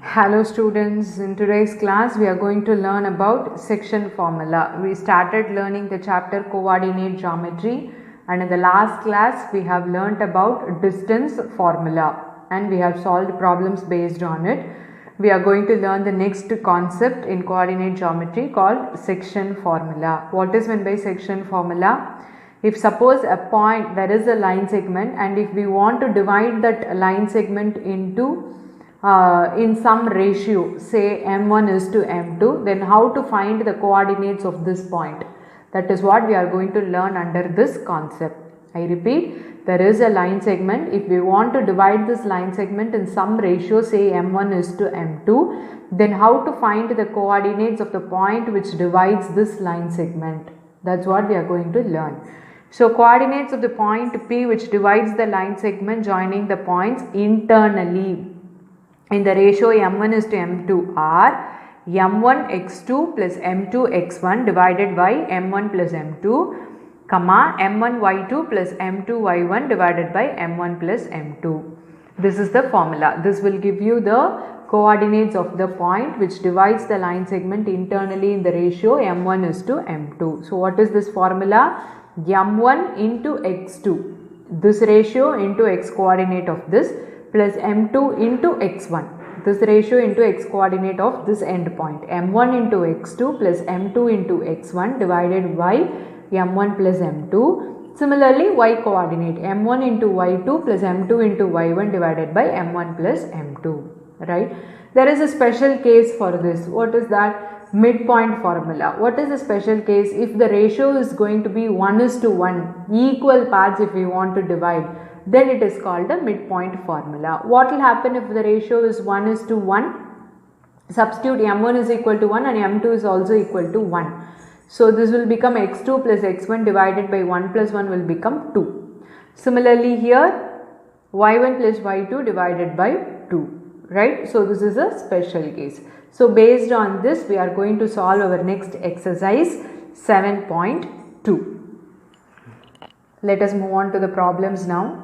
Hello students, in today's class we are going to learn about section formula. We started learning the chapter coordinate geometry, and in the last class we have learnt about distance formula and we have solved problems based on it. We are going to learn the next concept in coordinate geometry called section formula. What is meant by section formula? If suppose a point, there is a line segment, and if we want to divide that line segment into in some ratio, say m1 is to m2, then how to find the coordinates of this point? That is what we are going to learn under this concept. I repeat, there is a line segment. If we want to divide this line segment in some ratio, say m1 is to m2, then how to find the coordinates of the point which divides this line segment? That's what we are going to learn. So coordinates of the point P which divides the line segment joining the points internally in the ratio m1 is to m2 are m1 x2 plus m2 x1 divided by m1 plus m2, comma m1 y2 plus m2 y1 divided by m1 plus m2. This is the formula. This will give you the coordinates of the point which divides the line segment internally in the ratio m1 is to m2. So what is this formula? m1 into x2, this ratio into x coordinate of this, plus m2 into x1, this ratio into x coordinate of this end point, m1 into x2 plus m2 into x1 divided by m1 plus m2. Similarly, y coordinate, m1 into y2 plus m2 into y1 divided by m1 plus m2, right? There is a special case for this. What is that? Midpoint formula. What is the special case? If the ratio is going to be 1 is to 1, equal parts if we want to divide, then it is called a midpoint formula. What will happen if the ratio is 1 is to 1? Substitute m1 is equal to 1 and m2 is also equal to 1. So this will become x2 plus x1 divided by 1 plus 1 will become 2. Similarly here y1 plus y2 divided by 2, right? So this is a special case. So based on this we are going to solve our next exercise 7.2. Let us move on to the problems now.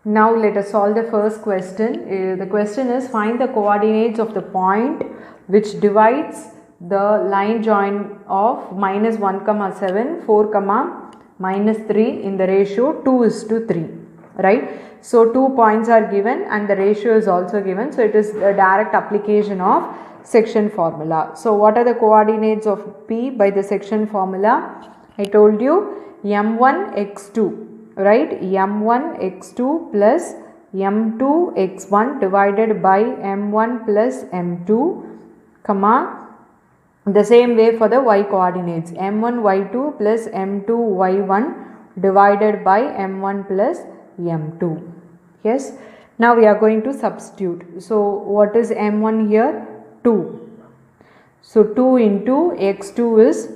Now let us solve the first question. The question is, find the coordinates of the point which divides the line join of minus 1 comma 7, 4 comma minus 3 in the ratio 2 is to 3, right? So 2 points are given and the ratio is also given. So it is a direct application of section formula. So what are the coordinates of P by the section formula? I told you m1 x2, right? m1 x2 plus m2 x1 divided by m1 plus m2, comma the same way for the y coordinates, m1 y2 plus m2 y1 divided by m1 plus m2. Yes. Now we are going to substitute. So what is m1 here? 2. So 2 into x2 is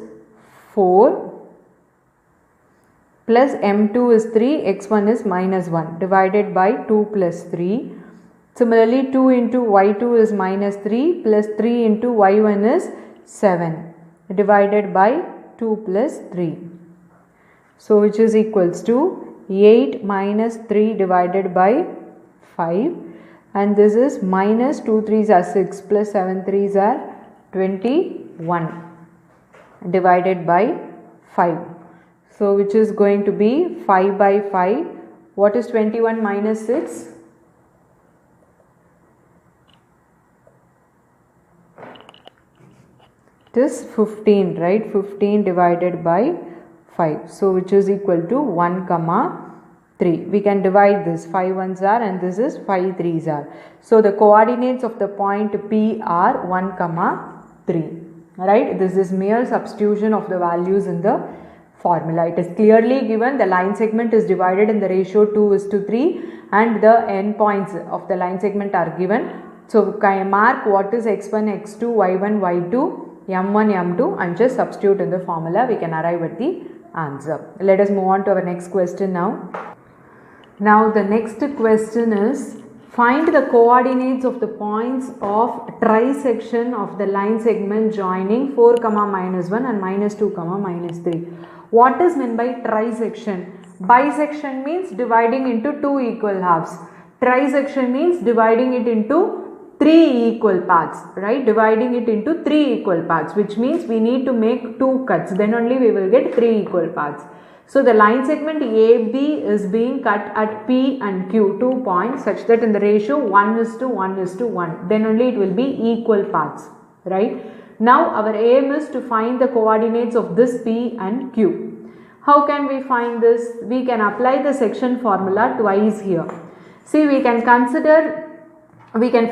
4 plus m2 is 3, x1 is minus 1 divided by 2 plus 3. Similarly 2 into y2 is minus 3 plus 3 into y1 is 7 divided by 2 plus 3. So which is equals to 8 minus 3 divided by 5, and this is minus 2 3s are 6 plus 7 3s are 21 divided by 5. So which is going to be 5 by 5. What is 21 minus 6? It is 15, right? 15 divided by 5. So which is equal to 1 comma 3. We can divide this. 5 1s are and this is 5 3s are. So the coordinates of the point P are 1 comma 3. Right? This is mere substitution of the values in the formula. It is clearly given the line segment is divided in the ratio 2 is to 3 and the endpoints of the line segment are given. So can I mark what is x1, x2, y1, y2, m1, m2 and just substitute in the formula. We can arrive at the answer. Let us move on to our next question now. Now the next question is, find the coordinates of the points of trisection of the line segment joining 4 comma minus 1 and minus 2 comma minus 3. What is meant by trisection? Bisection means dividing into two equal halves. Trisection means dividing it into 3 equal parts, right? Dividing it into 3 equal parts, which means we need to make 2 cuts, then only we will get 3 equal parts. So the line segment AB is being cut at P and Q, 2 points, such that in the ratio 1:1:1, then only it will be equal parts, right? Now our aim is to find the coordinates of this P and Q. How can we find this? We can apply the section formula twice here. See, we can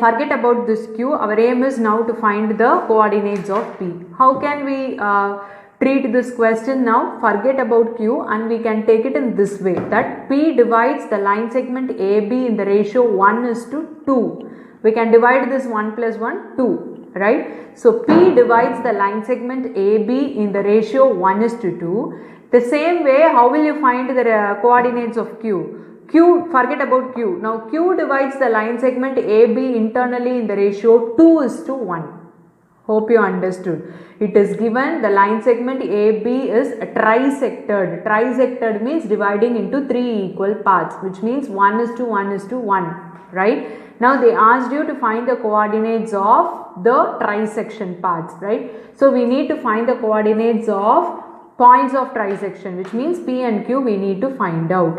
forget about this Q. Our aim is now to find the coordinates of P. How can we treat this question now? Forget about Q and we can take it in this way, that P divides the line segment AB in the ratio 1:2. We can divide this 1 plus 1, 2, right? So P divides the line segment AB in the ratio 1:2. The same way, how will you find the coordinates of Q? Forget about Q. Now Q divides the line segment AB internally in the ratio 2:1. Hope you understood. It is given the line segment AB is trisected. Trisected means dividing into 3 equal parts, which means 1:1:1, right? Now they asked you to find the coordinates of the trisection parts, right? So we need to find the coordinates of points of trisection, which means P and Q we need to find out.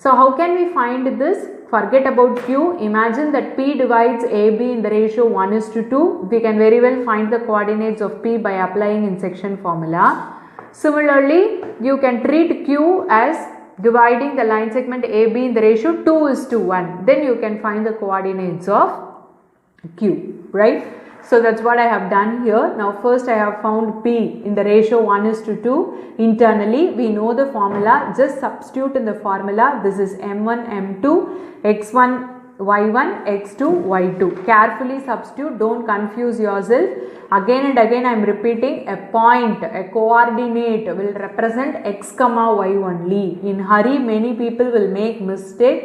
So how can we find this? Forget about Q. Imagine that P divides AB in the ratio 1:2. We can very well find the coordinates of P by applying in section formula. Similarly, you can treat Q as dividing the line segment AB in the ratio 2:1. Then you can find the coordinates of Q, right? So that's what I have done here. Now first I have found P in the ratio 1:2. Internally we know the formula, just substitute in the formula. This is M1 M2 X1 Y1 X2 Y2. Carefully substitute, don't confuse yourself. Again and again I am repeating, a point, a coordinate will represent X comma Y only. In hurry many people will make mistake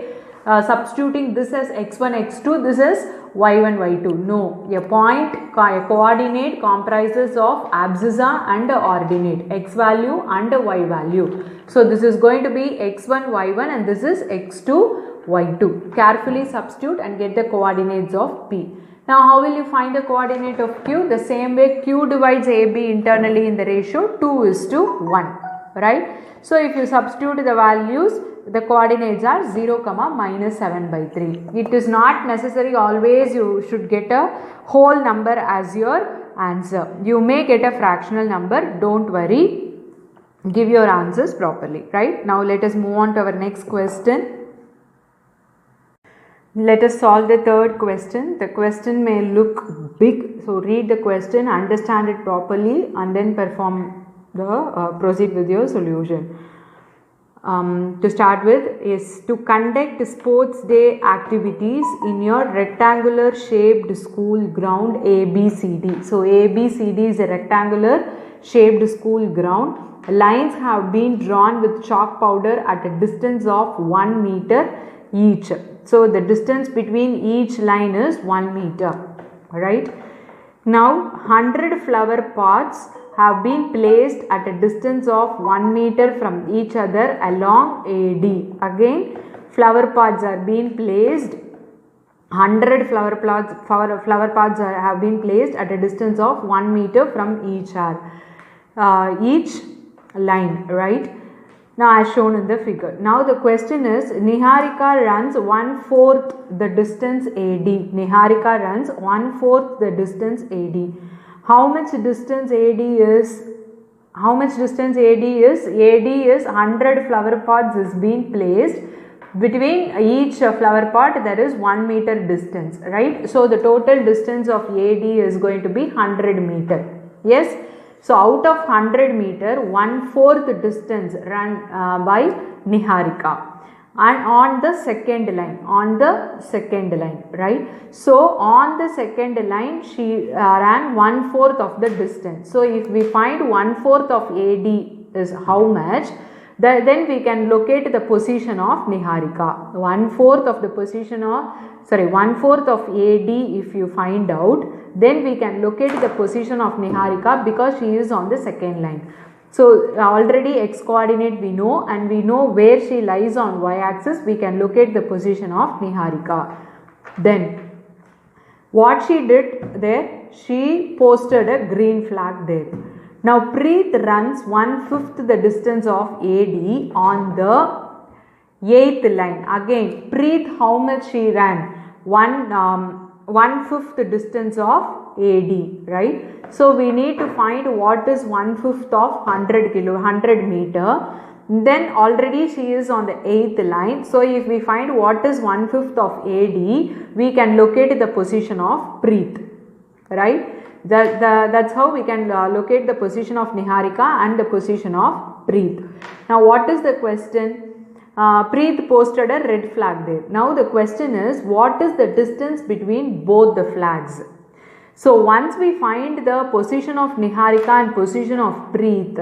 substituting this as X1 X2, this is Y1 Y2. No, a point, a coordinate comprises of abscissa and ordinate, X value and Y value. So this is going to be X1 Y1 and this is X2 Y2. Carefully substitute and get the coordinates of P. Now how will you find the coordinate of Q? The same way, Q divides AB internally in the ratio 2:1, right? So if you substitute the values, the coordinates are 0, -7/3. It is not necessary always you should get a whole number as your answer. You may get a fractional number, don't worry. Give your answers properly, right? Now let us move on to our next question. Let us solve the third question. The question may look big, so read the question, understand it properly and then proceed with your solution. To start with is to conduct sports day activities in your rectangular shaped school ground ABCD. So ABCD is a rectangular shaped school ground. Lines have been drawn with chalk powder at a distance of 1 meter each. So the distance between each line is 1 meter, right? Now 100 flower pots have been placed at a distance of 1 meter from each other along AD. Again, flower pots are being placed. 100 flower pots have been placed at a distance of 1 meter from each line, right? Now as shown in the figure. Now the question is, Niharika runs 1/4 the distance AD. Niharika runs 1/4 the distance AD. How much distance AD is? AD is 100 flower pots is being placed. Between each flower pot there is 1 meter distance, right? So the total distance of AD is going to be 100 meter. Yes. So out of 100 meter, 1/4 distance run by Niharika. And on the second line, right? So on the second line she ran 1/4 of the distance. So if we find 1/4 of AD is how much, then we can locate the position of Niharika. 1/4 of AD if you find out, then we can locate the position of Niharika because she is on the second line. So already X coordinate we know and we know where she lies on Y axis. We can locate the position of Niharika. Then What she did there? She posted a green flag there. Now Preet runs 1/5 the distance of AD on the 8th line. Again, Preet, how much she ran? 1/5 the distance of AD, right? So we need to find what is 1/5 of 100 meter. Then already she is on the 8th line. So if we find what is 1/5 of AD, we can locate the position of Preet, right? That's how we can locate the position of Niharika and the position of Preet. Now what is the question? Preet posted a red flag there. Now the question is, what is the distance between both the flags? So once we find the position of Niharika and position of Preet,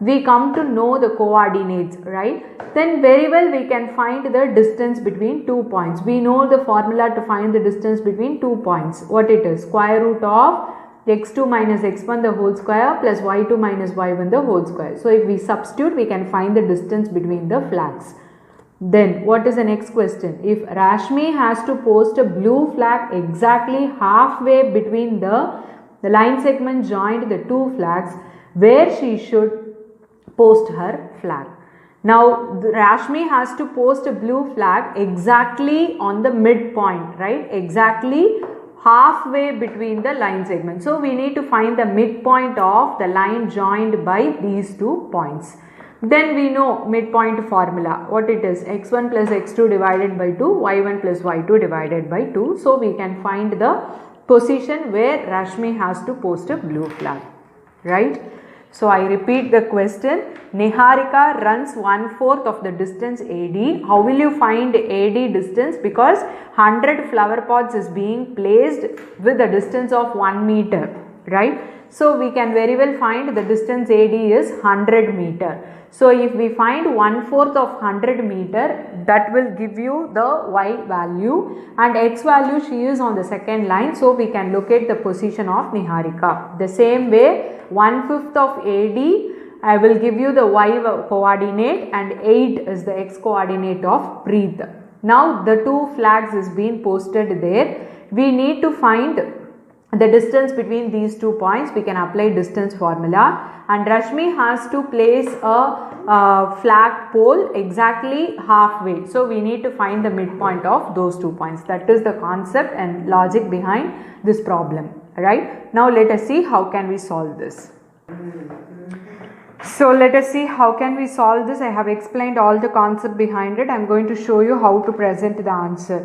we come to know the coordinates, right? Then very well we can find the distance between 2 points. We know the formula to find the distance between 2 points. What it is? Square root of x2 minus x1 the whole square plus y2 minus y1 the whole square. So if we substitute, we can find the distance between the flags. Then what is the next question? If Rashmi has to post a blue flag exactly halfway between the line segment joined the two flags, where she should post her flag? Now Rashmi has to post a blue flag exactly on the midpoint, right? Exactly halfway between the line segment. So we need to find the midpoint of the line joined by these 2 points. Then we know midpoint formula. What it is? x1 plus x2 divided by 2, y1 plus y2 divided by 2. So we can find the position where Rashmi has to post a blue flag, right? So I repeat the question. Niharika runs 1/4 of the distance AD. How will you find AD distance? Because 100 flower pots is being placed with a distance of 1 meter, right? So we can very well find the distance AD is 100 meter. So if we find 1/4 of 100 meter, that will give you the y value, and x value she is on the second line. So we can locate the position of Niharika. The same way 1/5 of AD, I will give you the y coordinate, and 8 is the x coordinate of Preet. Now the two flags is being posted there. We need to find the distance between these 2 points. We can apply distance formula, and Rashmi has to place a flag pole exactly halfway. So we need to find the midpoint of those 2 points. That is the concept and logic behind this problem, right? Now let us see how can we solve this. So let us see how can we solve this. I have explained all the concept behind it. I am going to show you how to present the answer.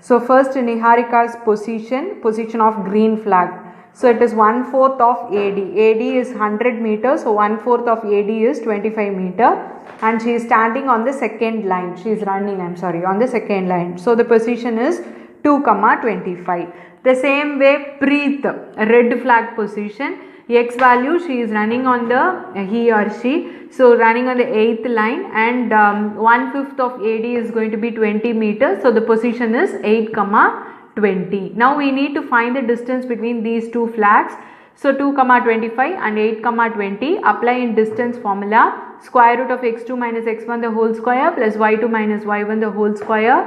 So first, Niharika's position of green flag. So it is 1/4 of AD. AD is 100 meters. So 1/4 of AD is 25 meter, and she is standing on the second line. She is running, on the second line. So the position is 2,25. The same way Preet, red flag position. X value, she is running on the he or she, so running on the 8th line, and 1/5 of AD is going to be 20 meters. So the position is 8,20. Now we need to find the distance between these two flags. So 2,25 and 8,20. Apply in distance formula. Square root of x2 minus x1 the whole square plus y2 minus y1 the whole square.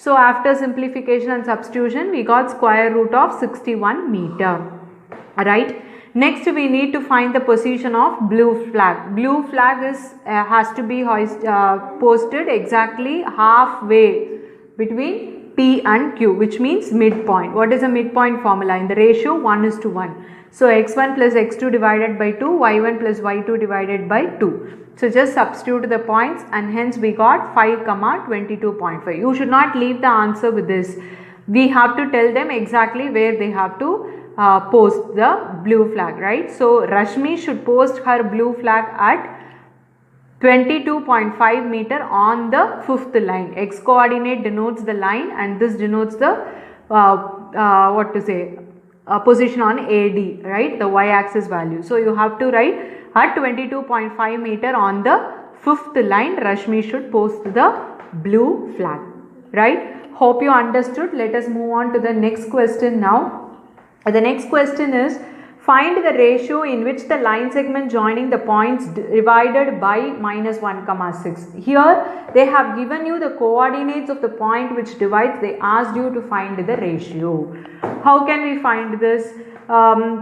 So after simplification and substitution, we got square root of 61 meter, right? Next we need to find the position of blue flag. Blue flag is has to be posted exactly halfway between P and Q, which means midpoint. What is the midpoint formula? In the ratio 1:1. So x1 plus x2 divided by 2, y1 plus y2 divided by 2. So just substitute the points, and hence we got 5,22.5. You should not leave the answer with this. We have to tell them exactly where they have to post the blue flag, right? So Rashmi should post her blue flag at 22.5 meter on the 5th line. X coordinate denotes the line, and this denotes the position on AD, right? The y axis value. So you have to write at 22.5 meter on the 5th line, Rashmi should post the blue flag, right? Hope you understood. Let us move on to the next question now. The next question is, Find the ratio in which the line segment joining the points divided by minus 1 comma 6. Here they have given you the coordinates of the point which divides. They asked you to find the ratio. How can we find this?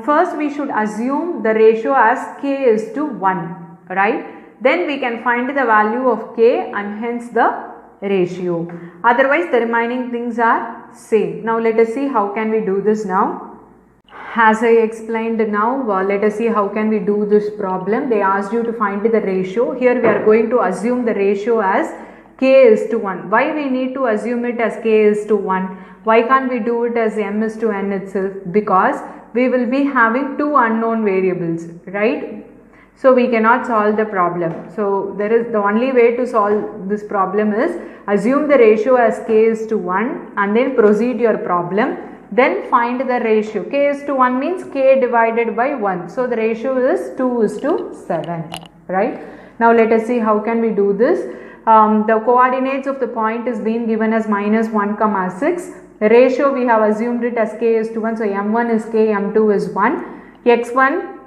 First we should assume the ratio as k is to 1, right? Then we can find the value of k and hence the ratio. Otherwise the remaining things are same. Now let us see how can we do this now. As I explained now, let us see how can we do this problem. They asked you to find the ratio. Here we are going to assume the ratio as k is to 1. Why we need to assume it as k is to 1? Why can't we do it as m is to n itself? Because we will be having two unknown variables, right? So we cannot solve the problem. So there is the only way to solve this problem is assume the ratio as k is to 1 and then proceed your problem. Then find the ratio. K is to 1 means k divided by 1. So the ratio is 2 is to 7, right? Now let us see how can we do this. The coordinates of the point is being given as minus 1 comma 6. The ratio we have assumed it as k is to 1. So m1 is k, m2 is 1. x1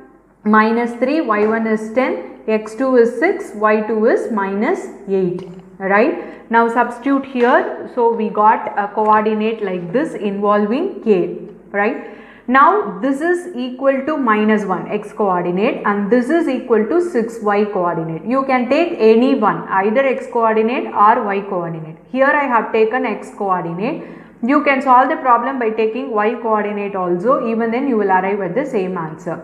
minus 3, y1 is 10, x2 is 6, y2 is minus 8, right? Now substitute here. So we got a coordinate like this involving k, right? Now this is equal to minus 1 x coordinate and this is equal to 6 y coordinate. You can take any one, either x coordinate or y coordinate. Here I have taken x coordinate. You can solve the problem by taking y coordinate also. Even then you will arrive at the same answer.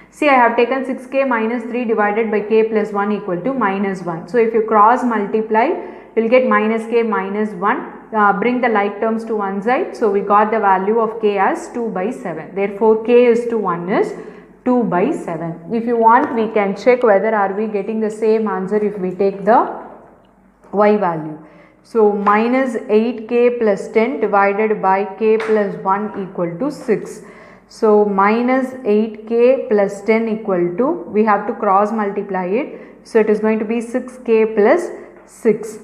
See, I have taken 6k minus 3 divided by k plus 1 equal to minus 1. So if you cross multiply, you will get minus k minus 1. Bring the like terms to one side. So we got the value of k as 2 by 7. Therefore k is to 1 is 2 by 7. If you want, we can check whether are we getting the same answer if we take the y value. So minus 8k plus 10 divided by k plus 1 equal to 6. So minus 8k plus 10 equal to, we have to cross multiply it. So it is going to be 6k plus 6,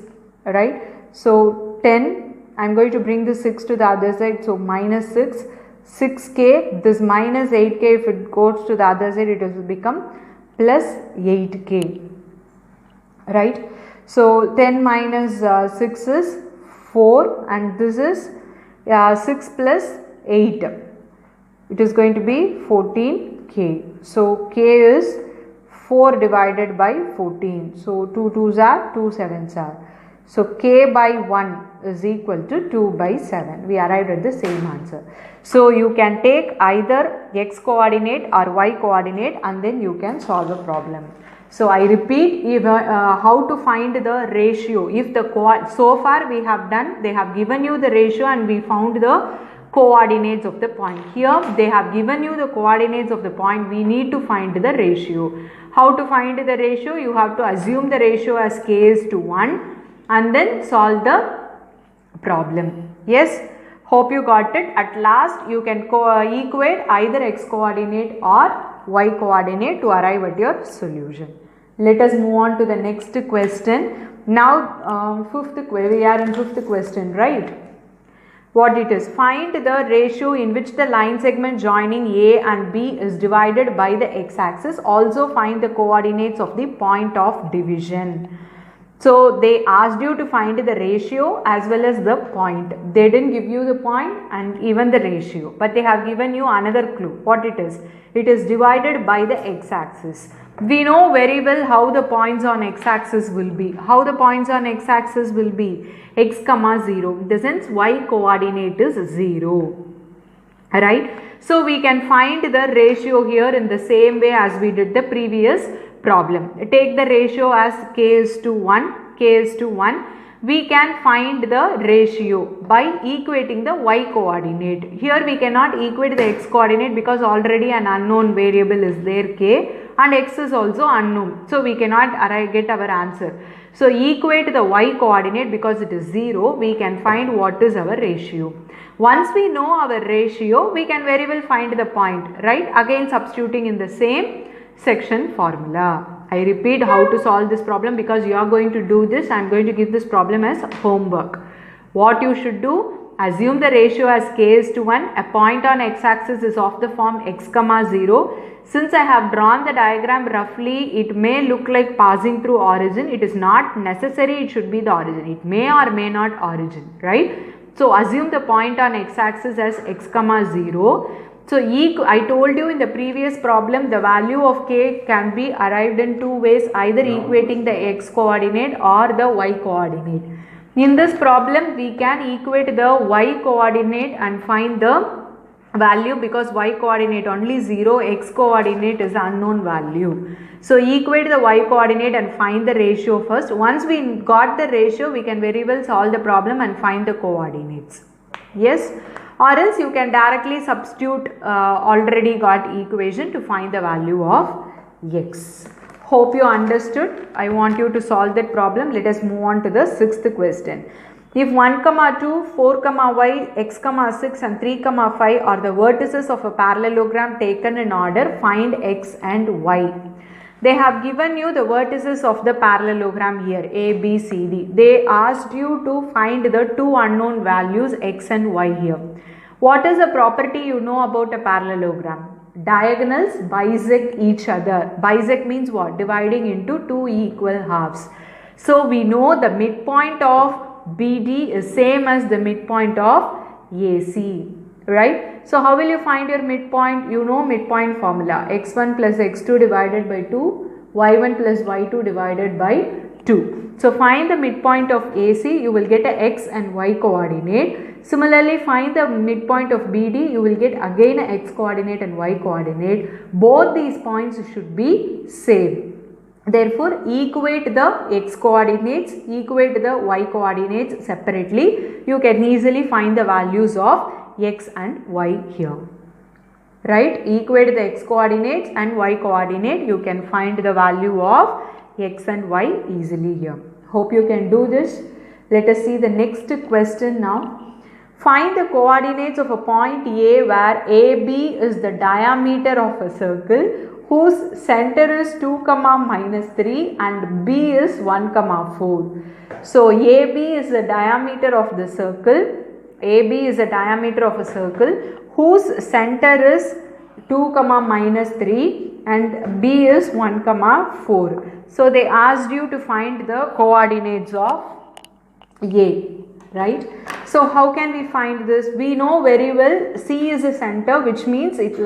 right? So 10, I am going to bring the 6 to the other side. So minus 6, 6k, this minus 8k, if it goes to the other side, it will become plus 8k, right? So 10 minus 6 is 4 and this is 6 plus 8. It is going to be 14k. So k is 4 divided by 14. So 2 2s are 2 7s are. So k by 1 is equal to 2 by 7. We arrived at the same answer. So you can take either x coordinate or y coordinate and then you can solve the problem. So I repeat, if, how to find the ratio. If the so far we have done, they have given you the ratio and we found the coordinates of the point. Here they have given you the coordinates of the point. We need to find the ratio. How to find the ratio? You have to assume the ratio as k is to 1 and then solve the problem. Yes, hope you got it. At last you can equate either x coordinate or y coordinate to arrive at your solution. Let us move on to the next question. Now we are in fifth question, right? What it is? Find the ratio in which the line segment joining A and B is divided by the x-axis. Also find the coordinates of the point of division. So they asked you to find the ratio as well as the point. They didn't give you the point and even the ratio, but they have given you another clue. What it is? It is divided by the x-axis. We know very well how the points on x-axis will be. How the points on x-axis will be? X comma 0. In the sense y coordinate is 0. Right? So we can find the ratio here in the same way as we did the previous problem. Take the ratio as k is to 1. K is to 1. We can find the ratio by equating the y coordinate. Here we cannot equate the x coordinate because already an unknown variable is there, k, and x is also unknown. So we cannot get our answer. So equate the y coordinate because it is 0. We can find what is our ratio. Once we know our ratio, we can very well find the point, right? Again substituting in the same section formula. I repeat how to solve this problem because you are going to do this. I am going to give this problem as homework. What you should do? Assume the ratio as k is to 1. A point on x-axis is of the form x comma 0. Since I have drawn the diagram roughly, it may look like passing through origin. It is not necessary it should be the origin. It may or may not origin, right? So assume the point on x-axis as x comma 0. So I told you in the previous problem the value of k can be arrived in two ways, either equating the x coordinate or the y coordinate. In this problem we can equate the y coordinate and find the value, because y coordinate only 0, x coordinate is unknown value. So equate the y coordinate and find the ratio first. Once we got the ratio, we can very well solve the problem and find the coordinates. Yes, or else you can directly substitute already got equation to find the value of x. Hope you understood. I want you to solve that problem. Let us move on to the sixth question. If 1, 2, 4, y, x, 6 and 3, 5 are the vertices of a parallelogram taken in order, find x and y. They have given you the vertices of the parallelogram here, a, b, c, d. They asked you to find the two unknown values x and y here. What is the property you know about a parallelogram? Diagonals bisect each other. Bisect means what? Dividing into two equal halves. So we know the midpoint of BD is same as the midpoint of AC, right? So how will you find your midpoint? You know midpoint formula, x1 plus x2 divided by 2, y1 plus y2 divided by 2. So find the midpoint of AC, you will get a x and y coordinate. Similarly, find the midpoint of BD, you will get again a x coordinate and y coordinate. Both these points should be same. Therefore, equate the x coordinates, equate the y coordinates separately. You can easily find the values of x and y here. Right? Equate the x coordinates and y coordinate. You can find the value of x and y easily here. Hope you can do this. Let us see the next question now. Find the coordinates of a point A where AB is the diameter of a circle whose center is 2, -3 and B is 1, 4. So AB is the diameter of the circle. AB is the diameter of a circle whose center is 2, -3 and B is 1, 4. So they asked you to find the coordinates of A. Right? So how can we find this? We know very well C is a center, which means it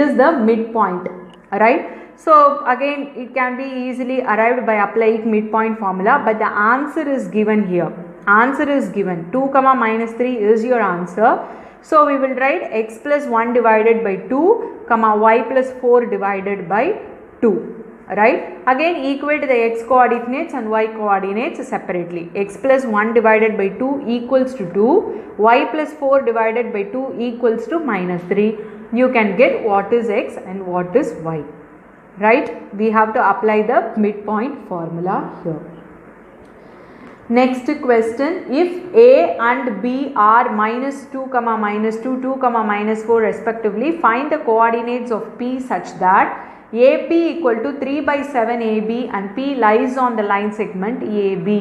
is the midpoint, right? So again it can be easily arrived by applying midpoint formula, but the answer is given here. Answer is given 2, -3 is your answer. So we will write x plus 1 divided by 2, y plus 4 divided by 2. Right? Again equate the x coordinates and y coordinates separately. X plus 1 divided by 2 equals to 2, y plus 4 divided by 2 equals to -3. You can get what is x and what is y. Right? We have to apply the midpoint formula here. Next question, if A and B are -2, -2, 2, -4 respectively, find the coordinates of P such that AP equal to 3/7 AB and P lies on the line segment AB.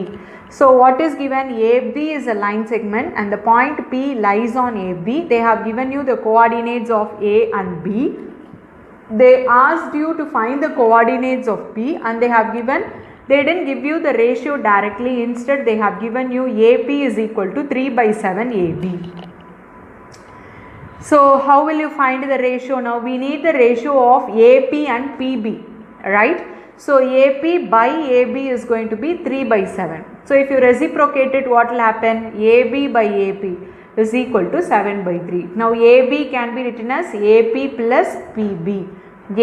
So what is given? AB is a line segment and the point P lies on AB. They have given you the coordinates of A and B. They asked you to find the coordinates of P and they didn't give you the ratio directly. Instead they have given you AP is equal to 3/7 AB. So how will you find the ratio now? We need the ratio of AP and PB, right? So AP by AB is going to be 3/7. So if you reciprocate it, what will happen? AB by AP is equal to 7/3. Now AB can be written as AP plus PB.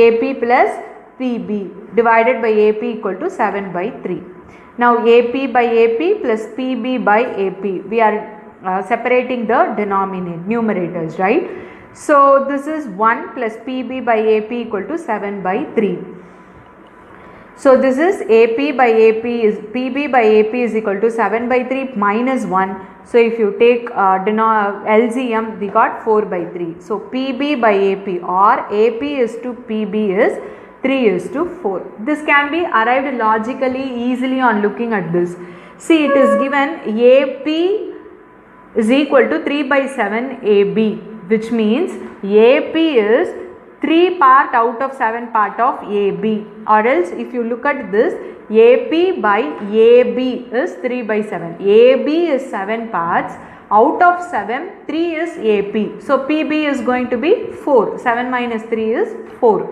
AP plus PB divided by AP equal to 7/3. Now AP by AP plus PB by AP. We are separating the numerators, right? So this is 1 plus PB by AP equal to 7/3. So this is AP by AP is PB by AP is equal to 7/3 minus 1. So if you take LCM, we got 4/3. So PB by AP or AP is to PB is 3:4. This can be arrived logically easily on looking at this. See, it is given AP is equal to 3 by 7 AB, which means AP is 3 part out of 7 part of AB, or else if you look at this, AP by AB is 3 by 7. AB is 7 parts, out of 7, 3 is AP. So PB is going to be 4. 7 minus 3 is 4,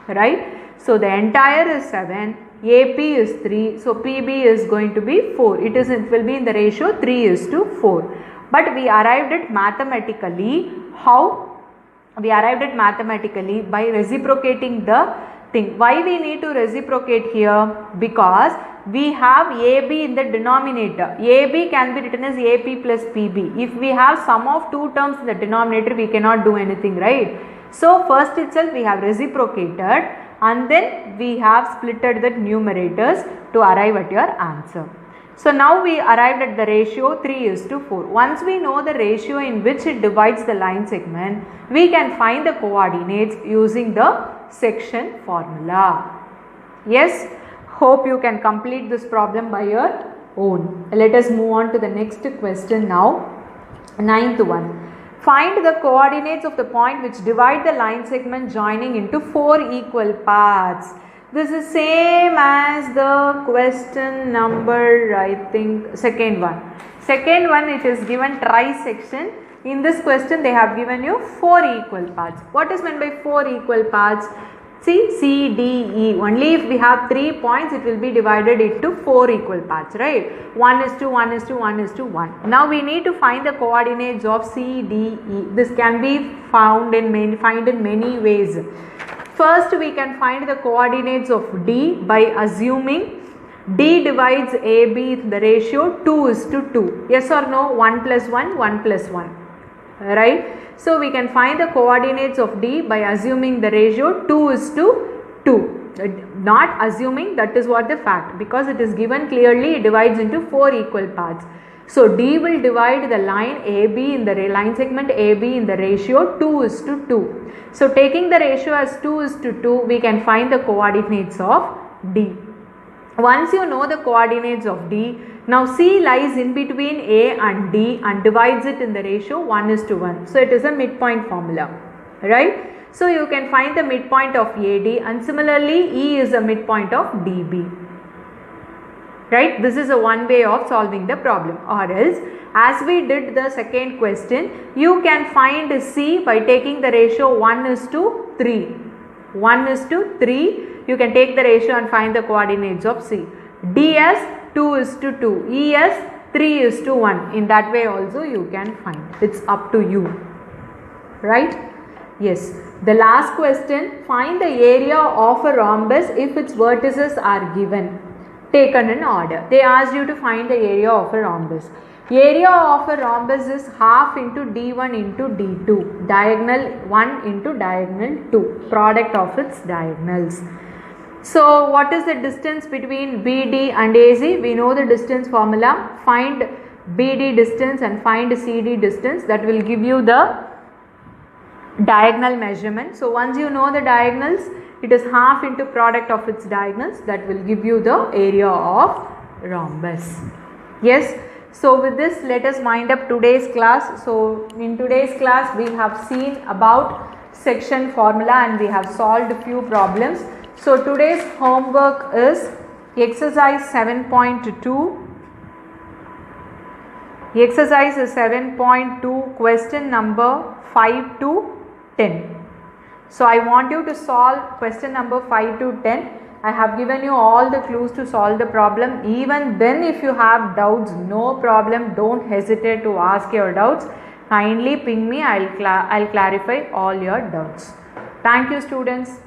right? So the entire is 7, AP is 3, so PB is going to be 4. It will be in the ratio 3:4. But we arrived at mathematically, how? We arrived at mathematically by reciprocating the thing. Why we need to reciprocate here? Because we have AB in the denominator. AB can be written as AP plus PB. If we have sum of two terms in the denominator, we cannot do anything, right? So first itself we have reciprocated, and then we have splitted the numerators to arrive at your answer. So now we arrived at the ratio 3:4. Once we know the ratio in which it divides the line segment, we can find the coordinates using the section formula. Yes, hope you can complete this problem by your own. Let us move on to the next question now. 9th one. Find the coordinates of the point which divide the line segment joining into 4 equal parts. This is same as the question number, I think, second one. Second one, it is given trisection. In this question, they have given you 4 equal parts. What is meant by 4 equal parts? See, C, D, E. Only if we have 3 points, it will be divided into 4 equal parts, right? 1:1:1:1. Now we need to find the coordinates of C, D, E. This can be found in many ways. First, we can find the coordinates of D by assuming D divides AB in the ratio 2:2. Yes or no? 1 plus 1, 1 plus 1. Right? So we can find the coordinates of D by assuming the ratio 2:2. Not assuming, that is what the fact, because it is given clearly it divides into 4 equal parts. So D will divide the line AB in the line segment AB in the ratio 2:2. So taking the ratio as 2:2, we can find the coordinates of D. Once you know the coordinates of D, now C lies in between A and D and divides it in the ratio 1:1. So it is a midpoint formula, right? So you can find the midpoint of AD, and similarly E is a midpoint of DB. Right? This is a one way of solving the problem. Or else, as we did the second question, you can find C by taking the ratio 1:3. 1:3, you can take the ratio and find the coordinates of C. D as 2:2, E as 3:1. In that way also you can find. It's up to you. Right? Yes. The last question, find the area of a rhombus if its vertices are given. Taken in order. They asked you to find the area of a rhombus. Area of a rhombus is half into D1 into D2. Diagonal 1 into diagonal 2. Product of its diagonals. So what is the distance between BD and AC? We know the distance formula. Find BD distance and find CD distance. That will give you the diagonal measurement. So once you know the diagonals, it is half into product of its diagonals. That will give you the area of rhombus. Yes. So with this, let us wind up today's class. So in today's class, we have seen about section formula and we have solved a few problems. So today's homework is exercise 7.2. Exercise is 7.2, question number 5 to 10. So I want you to solve question number 5 to 10. I have given you all the clues to solve the problem. Even then, if you have doubts, no problem. Don't hesitate to ask your doubts. Kindly ping me. I'll clarify all your doubts. Thank you, students.